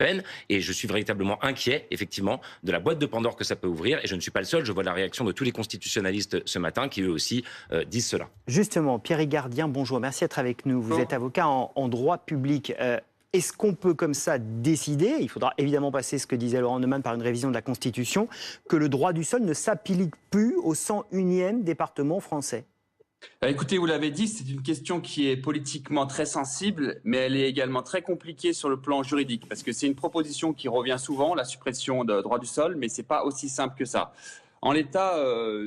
peine. Et je suis véritablement inquiet, effectivement, de la boîte de Pandore que ça peut ouvrir. Et je ne suis pas le seul. Je vois la réaction de tous les constitutionnalistes ce matin qui, eux aussi, disent cela. Justement, Pierre Gardien, bonjour. Merci d'être avec nous. Vous Bonjour. êtes avocat en droit public. Est-ce qu'on peut comme ça décider, il faudra évidemment passer ce que disait Laurent Neumann par une révision de la Constitution, que le droit du sol ne s'applique plus au 101e département français? Écoutez, vous l'avez dit, c'est une question qui est politiquement très sensible, mais elle est également très compliquée sur le plan juridique, parce que c'est une proposition qui revient souvent, la suppression de droit du sol, mais c'est pas aussi simple que ça. En l'état,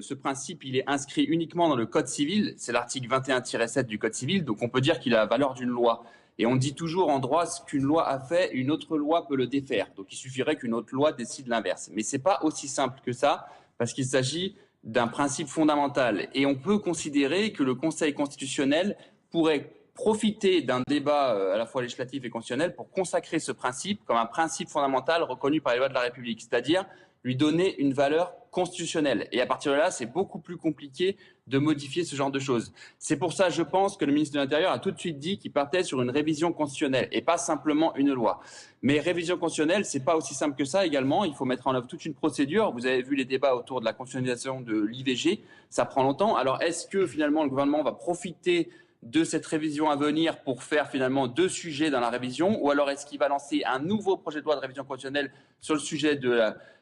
ce principe, il est inscrit uniquement dans le Code civil, c'est l'article 21-7 du Code civil, donc on peut dire qu'il a la valeur d'une loi. Et on dit toujours en droit, ce qu'une loi a fait, une autre loi peut le défaire. Donc il suffirait qu'une autre loi décide l'inverse. Mais c'est pas aussi simple que ça, parce qu'il s'agit d'un principe fondamental. Et on peut considérer que le Conseil constitutionnel pourrait profiter d'un débat à la fois législatif et constitutionnel pour consacrer ce principe comme un principe fondamental reconnu par les lois de la République, c'est-à-dire lui donner une valeur constitutionnelle. Et à partir de là, c'est beaucoup plus compliqué de modifier ce genre de choses. C'est pour ça, je pense, que le ministre de l'Intérieur a tout de suite dit qu'il partait sur une révision constitutionnelle et pas simplement une loi. Mais révision constitutionnelle, c'est pas aussi simple que ça également. Il faut mettre en œuvre toute une procédure. Vous avez vu les débats autour de la constitutionnalisation de l'IVG. Ça prend longtemps. Alors, est-ce que finalement le gouvernement va profiter de cette révision à venir pour faire finalement deux sujets dans la révision, ou alors est-ce qu'il va lancer un nouveau projet de loi de révision constitutionnelle sur le sujet de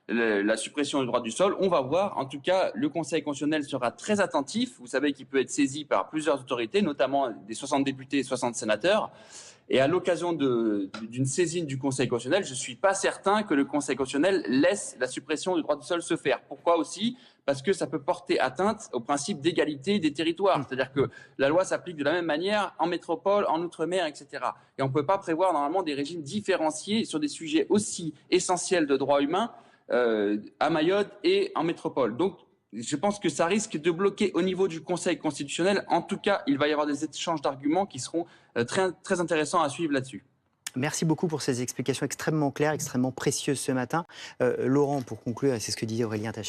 la suppression du droit du sol? On va voir. En tout cas, le Conseil constitutionnel sera très attentif. Vous savez qu'il peut être saisi par plusieurs autorités, notamment des 60 députés et 60 sénateurs. Et à l'occasion d'une saisine du Conseil constitutionnel, je ne suis pas certain que le Conseil constitutionnel laisse la suppression du droit du sol se faire. Pourquoi aussi? Parce que ça peut porter atteinte au principe d'égalité des territoires. C'est-à-dire que la loi s'applique de la même manière en métropole, en outre-mer, etc. Et on ne peut pas prévoir normalement des régimes différenciés sur des sujets aussi essentiels de droits humains à Mayotte et en métropole. Donc, je pense que ça risque de bloquer au niveau du Conseil constitutionnel. En tout cas, il va y avoir des échanges d'arguments qui seront très, très intéressants à suivre là-dessus. Merci beaucoup pour ces explications extrêmement claires, extrêmement précieuses ce matin. Laurent, pour conclure, et c'est ce que disait Aurélien Taché,